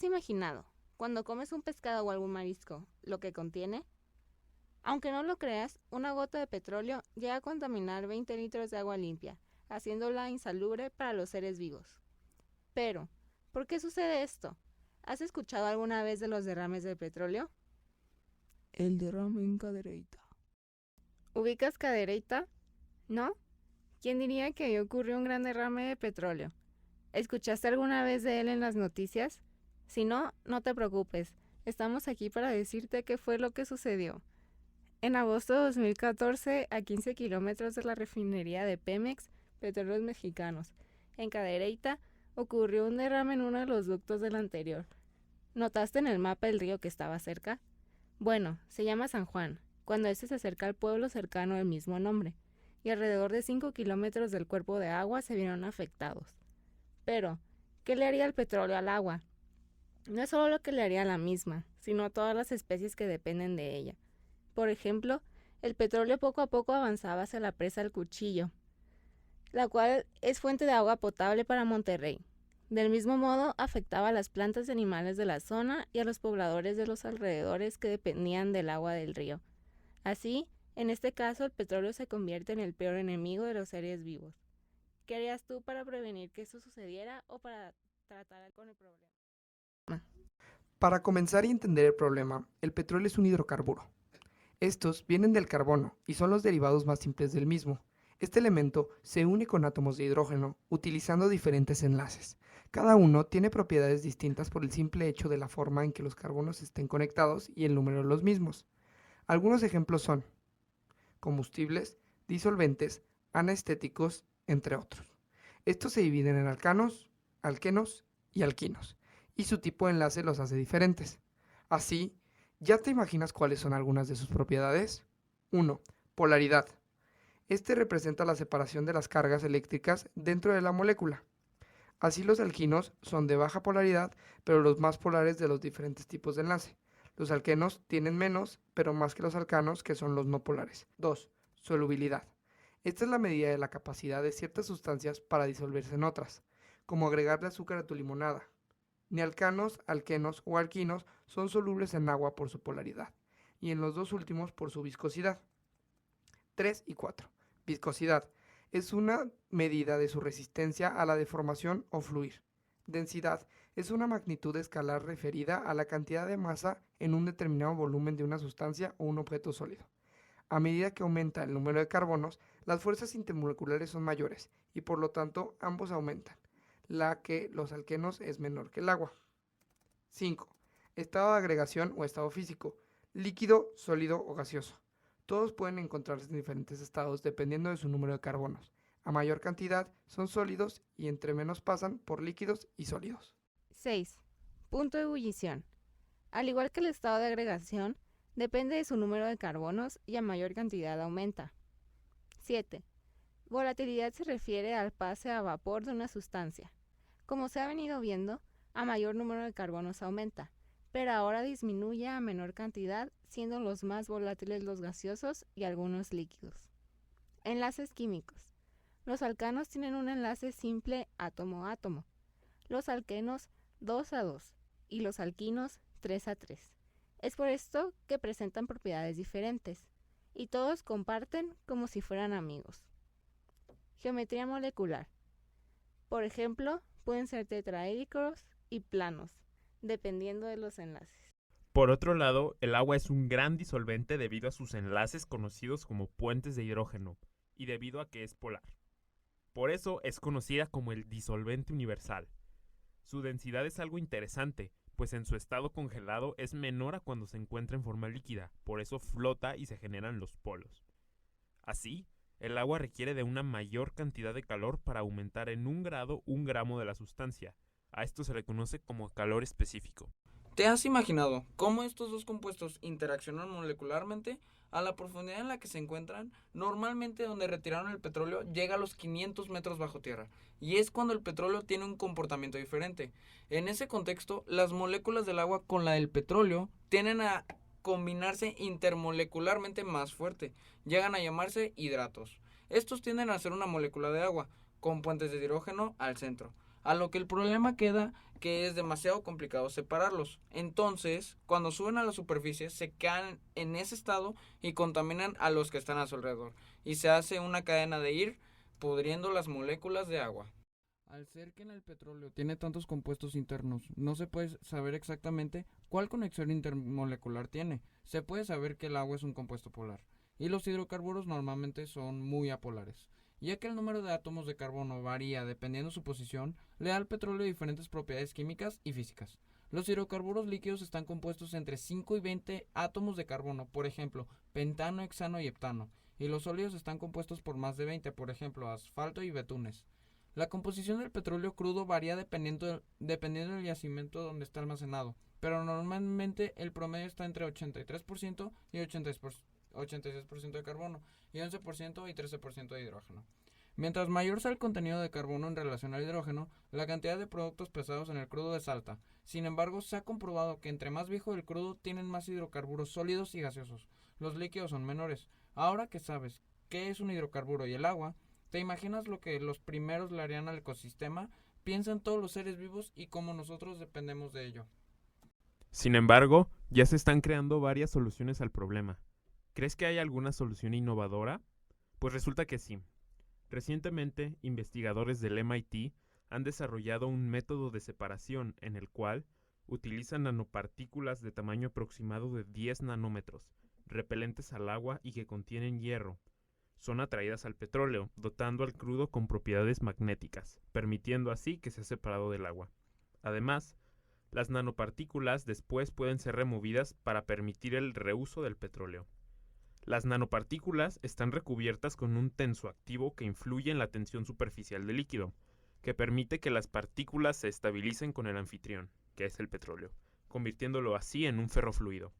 has imaginado, cuando comes un pescado o algún marisco, lo que contiene? Aunque no lo creas, una gota de petróleo llega a contaminar 20 litros de agua limpia, haciéndola insalubre para los seres vivos. Pero, ¿por qué sucede esto? ¿Has escuchado alguna vez de los derrames de petróleo? El derrame en Cadereyta. ¿Ubicas Cadereyta? ¿No? ¿Quién diría que ahí ocurrió un gran derrame de petróleo? ¿Escuchaste alguna vez de él en las noticias? Si no, no te preocupes. Estamos aquí para decirte qué fue lo que sucedió. En agosto de 2014, a 15 kilómetros de la refinería de Pemex, Petróleos Mexicanos, en Cadereyta, ocurrió un derrame en uno de los ductos del anterior. ¿Notaste en el mapa el río que estaba cerca? Bueno, se llama San Juan, cuando este se acerca al pueblo cercano del mismo nombre, y alrededor de 5 kilómetros del cuerpo de agua se vieron afectados. Pero, ¿qué le haría el petróleo al agua? No es solo lo que le haría a la misma, sino a todas las especies que dependen de ella. Por ejemplo, el petróleo poco a poco avanzaba hacia la presa El Cuchillo, la cual es fuente de agua potable para Monterrey. Del mismo modo, afectaba a las plantas y animales de la zona y a los pobladores de los alrededores que dependían del agua del río. Así, en este caso, el petróleo se convierte en el peor enemigo de los seres vivos. ¿Qué harías tú para prevenir que esto sucediera o para tratar con el problema? Para comenzar y entender el problema, el petróleo es un hidrocarburo. Estos vienen del carbono y son los derivados más simples del mismo. Este elemento se une con átomos de hidrógeno utilizando diferentes enlaces. Cada uno tiene propiedades distintas por el simple hecho de la forma en que los carbonos estén conectados y el número de los mismos. Algunos ejemplos son combustibles, disolventes, anestéticos, entre otros. Estos se dividen en alcanos, alquenos y alquinos, y su tipo de enlace los hace diferentes. Así, ¿ya te imaginas cuáles son algunas de sus propiedades? 1. Polaridad. Este representa la separación de las cargas eléctricas dentro de la molécula. Así los alquinos son de baja polaridad, pero los más polares de los diferentes tipos de enlace. Los alquenos tienen menos, pero más que los alcanos, que son los no polares. 2. Solubilidad. Esta es la medida de la capacidad de ciertas sustancias para disolverse en otras, como agregarle azúcar a tu limonada. Ni alcanos, alquenos o alquinos son solubles en agua por su polaridad, y en los dos últimos por su viscosidad. 3 y 4. Viscosidad. Es una medida de su resistencia a la deformación o fluir. Densidad. Es una magnitud escalar referida a la cantidad de masa en un determinado volumen de una sustancia o un objeto sólido. A medida que aumenta el número de carbonos, las fuerzas intermoleculares son mayores y por lo tanto ambos aumentan, la que los alquenos es menor que el agua. 5. Estado de agregación o estado físico, líquido, sólido o gaseoso. Todos pueden encontrarse en diferentes estados dependiendo de su número de carbonos. A mayor cantidad son sólidos y entre menos pasan por líquidos y sólidos. 6. Punto de ebullición. Al igual que el estado de agregación, depende de su número de carbonos y a mayor cantidad aumenta. 7. Volatilidad se refiere al pase a vapor de una sustancia. Como se ha venido viendo, a mayor número de carbonos aumenta, pero ahora disminuye a menor cantidad, siendo los más volátiles los gaseosos y algunos líquidos. Enlaces químicos. Los alcanos tienen un enlace simple átomo-átomo, los alquenos 2 a 2 y los alquinos 3 a 3. Es por esto que presentan propiedades diferentes, y todos comparten como si fueran amigos. Geometría molecular. Por ejemplo, pueden ser tetraédricos y planos, dependiendo de los enlaces. Por otro lado, el agua es un gran disolvente debido a sus enlaces conocidos como puentes de hidrógeno y debido a que es polar. Por eso es conocida como el disolvente universal. Su densidad es algo interesante, pues en su estado congelado es menor a cuando se encuentra en forma líquida, por eso flota y se generan los polos. Así, el agua requiere de una mayor cantidad de calor para aumentar en 1 grado 1 gramo de la sustancia. A esto se le conoce como calor específico. ¿Te has imaginado cómo estos dos compuestos interaccionan molecularmente? A la profundidad en la que se encuentran, normalmente donde retiraron el petróleo llega a los 500 metros bajo tierra, y es cuando el petróleo tiene un comportamiento diferente. En ese contexto, las moléculas del agua con la del petróleo tienden a combinarse intermolecularmente más fuerte, llegan a llamarse hidratos. Estos tienden a ser una molécula de agua, con puentes de hidrógeno al centro. a lo que el problema queda que es demasiado complicado separarlos. Entonces, cuando suben a la superficie, se quedan en ese estado y contaminan a los que están a su alrededor. Y se hace una cadena de ir pudriendo las moléculas de agua. Al ser que en el petróleo tiene tantos compuestos internos, no se puede saber exactamente cuál conexión intermolecular tiene. Se puede saber que el agua es un compuesto polar, y los hidrocarburos normalmente son muy apolares. Ya que el número de átomos de carbono varía dependiendo su posición, le da al petróleo diferentes propiedades químicas y físicas. Los hidrocarburos líquidos están compuestos entre 5 y 20 átomos de carbono, por ejemplo, pentano, hexano y heptano, y los sólidos están compuestos por más de 20, por ejemplo, asfalto y betunes. La composición del petróleo crudo varía dependiendo del yacimiento donde está almacenado, pero normalmente el promedio está entre 83% y 86% de carbono y 11% y 13% de hidrógeno. Mientras mayor sea el contenido de carbono en relación al hidrógeno, la cantidad de productos pesados en el crudo es alta. Sin embargo, se ha comprobado que entre más viejo el crudo tienen más hidrocarburos sólidos y gaseosos. Los líquidos son menores. Ahora que sabes qué es un hidrocarburo y el agua, ¿te imaginas lo que los primeros le harían al ecosistema? Piensa en todos los seres vivos y cómo nosotros dependemos de ello. Sin embargo, ya se están creando varias soluciones al problema. ¿Crees que hay alguna solución innovadora? Pues resulta que sí. Recientemente, investigadores del MIT han desarrollado un método de separación en el cual utilizan nanopartículas de tamaño aproximado de 10 nanómetros, repelentes al agua y que contienen hierro. Son atraídas al petróleo, dotando al crudo con propiedades magnéticas, permitiendo así que sea separado del agua. Además, las nanopartículas después pueden ser removidas para permitir el reuso del petróleo. Las nanopartículas están recubiertas con un tensoactivo que influye en la tensión superficial del líquido, que permite que las partículas se estabilicen con el anfitrión, que es el petróleo, convirtiéndolo así en un ferrofluido.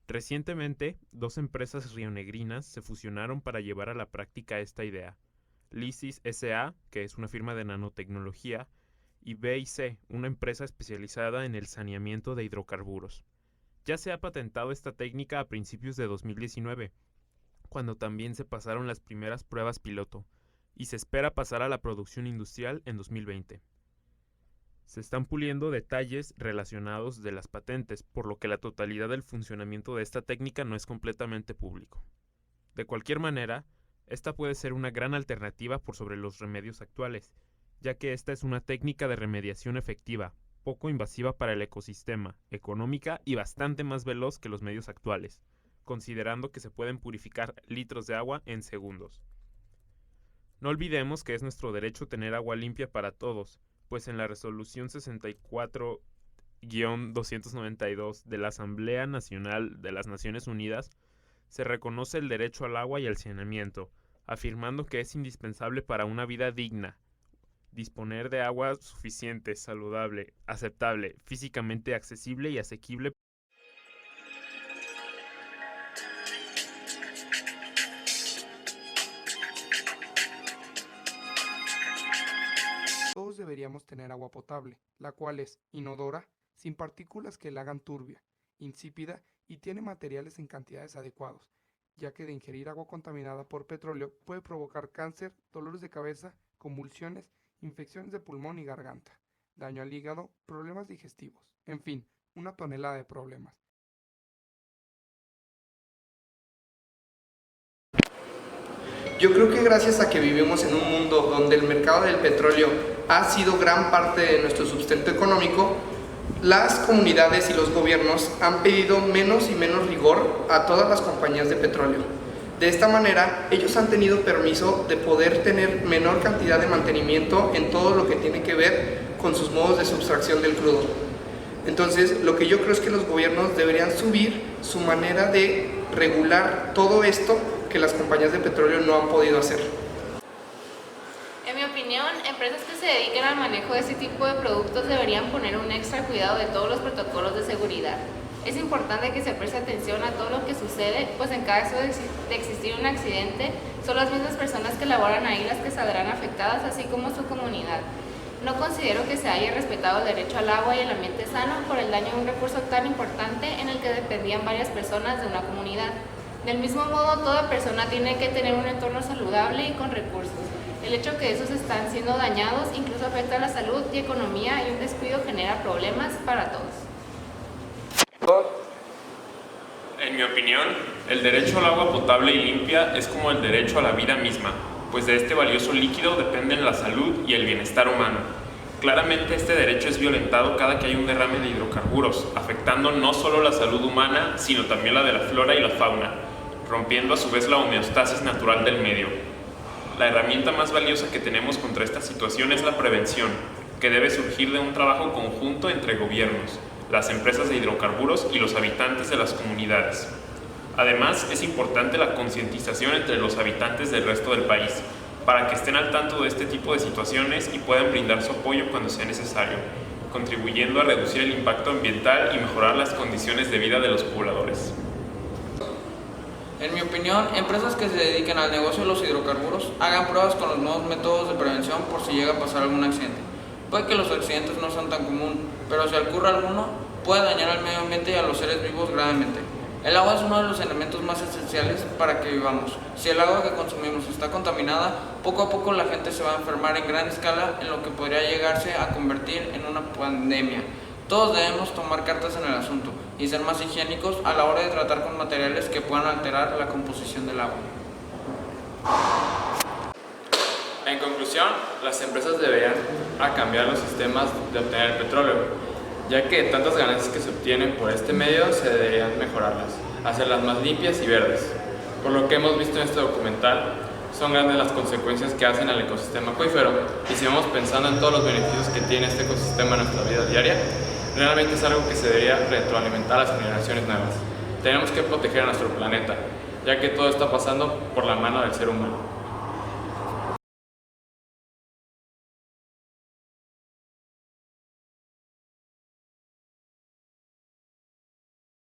Recientemente, 2 empresas rionegrinas se fusionaron para llevar a la práctica esta idea. Lysis S.A., que es una firma de nanotecnología, y B&C, una empresa especializada en el saneamiento de hidrocarburos. Ya se ha patentado esta técnica a principios de 2019, cuando también se pasaron las primeras pruebas piloto, y se espera pasar a la producción industrial en 2020. Se están puliendo detalles relacionados de las patentes, por lo que la totalidad del funcionamiento de esta técnica no es completamente público. De cualquier manera, esta puede ser una gran alternativa por sobre los remedios actuales, ya que esta es una técnica de remediación efectiva, poco invasiva para el ecosistema, económica y bastante más veloz que los medios actuales, considerando que se pueden purificar litros de agua en segundos. No olvidemos que es nuestro derecho tener agua limpia para todos, pues en la Resolución 64-292 de la Asamblea Nacional de las Naciones Unidas se reconoce el derecho al agua y al saneamiento, afirmando que es indispensable para una vida digna disponer de agua suficiente, saludable, aceptable, físicamente accesible y asequible. Todos deberíamos tener agua potable, la cual es inodora, sin partículas que la hagan turbia, insípida y tiene materiales en cantidades adecuados, ya que de ingerir agua contaminada por petróleo puede provocar cáncer, dolores de cabeza, convulsiones, infecciones de pulmón y garganta, daño al hígado, problemas digestivos, en fin, una tonelada de problemas. Yo creo que gracias a que vivimos en un mundo donde el mercado del petróleo ha sido gran parte de nuestro sustento económico, las comunidades y los gobiernos han pedido menos y menos rigor a todas las compañías de petróleo. De esta manera, ellos han tenido permiso de poder tener menor cantidad de mantenimiento en todo lo que tiene que ver con sus modos de sustracción del crudo. Entonces, lo que yo creo es que los gobiernos deberían subir su manera de regular todo esto que las compañías de petróleo no han podido hacer. En mi opinión, empresas que se dediquen al manejo de este tipo de productos deberían poner un extra cuidado de todos los protocolos de seguridad. Es importante que se preste atención a todo lo que sucede, pues en caso de existir un accidente, son las mismas personas que laboran ahí las que saldrán afectadas, así como su comunidad. No considero que se haya respetado el derecho al agua y el ambiente sano por el daño de un recurso tan importante en el que dependían varias personas de una comunidad. Del mismo modo, toda persona tiene que tener un entorno saludable y con recursos. El hecho que esos están siendo dañados incluso afecta a la salud y economía y un descuido genera problemas para todos. En mi opinión, el derecho al agua potable y limpia es como el derecho a la vida misma, pues de este valioso líquido dependen la salud y el bienestar humano. Claramente este derecho es violentado cada que hay un derrame de hidrocarburos, afectando no solo la salud humana, sino también la de la flora y la fauna, rompiendo a su vez la homeostasis natural del medio. La herramienta más valiosa que tenemos contra esta situación es la prevención, que debe surgir de un trabajo conjunto entre gobiernos, las empresas de hidrocarburos y los habitantes de las comunidades. Además, es importante la concientización entre los habitantes del resto del país, para que estén al tanto de este tipo de situaciones y puedan brindar su apoyo cuando sea necesario, contribuyendo a reducir el impacto ambiental y mejorar las condiciones de vida de los pobladores. En mi opinión, empresas que se dediquen al negocio de los hidrocarburos hagan pruebas con los nuevos métodos de prevención por si llega a pasar algún accidente. Puede que los accidentes no sean tan comunes, pero si ocurre alguno, puede dañar al medio ambiente y a los seres vivos gravemente. El agua es uno de los elementos más esenciales para que vivamos. Si el agua que consumimos está contaminada, poco a poco la gente se va a enfermar en gran escala, en lo que podría llegarse a convertir en una pandemia. Todos debemos tomar cartas en el asunto y ser más higiénicos a la hora de tratar con materiales que puedan alterar la composición del agua. En conclusión, las empresas deberían cambiar los sistemas de obtener el petróleo, ya que tantas ganancias que se obtienen por este medio se deberían mejorarlas, hacerlas más limpias y verdes. Por lo que hemos visto en este documental, son grandes las consecuencias que hacen al ecosistema acuífero, y si vamos pensando en todos los beneficios que tiene este ecosistema en nuestra vida diaria, realmente es algo que se debería retroalimentar a las generaciones nuevas. Tenemos que proteger a nuestro planeta, ya que todo está pasando por la mano del ser humano.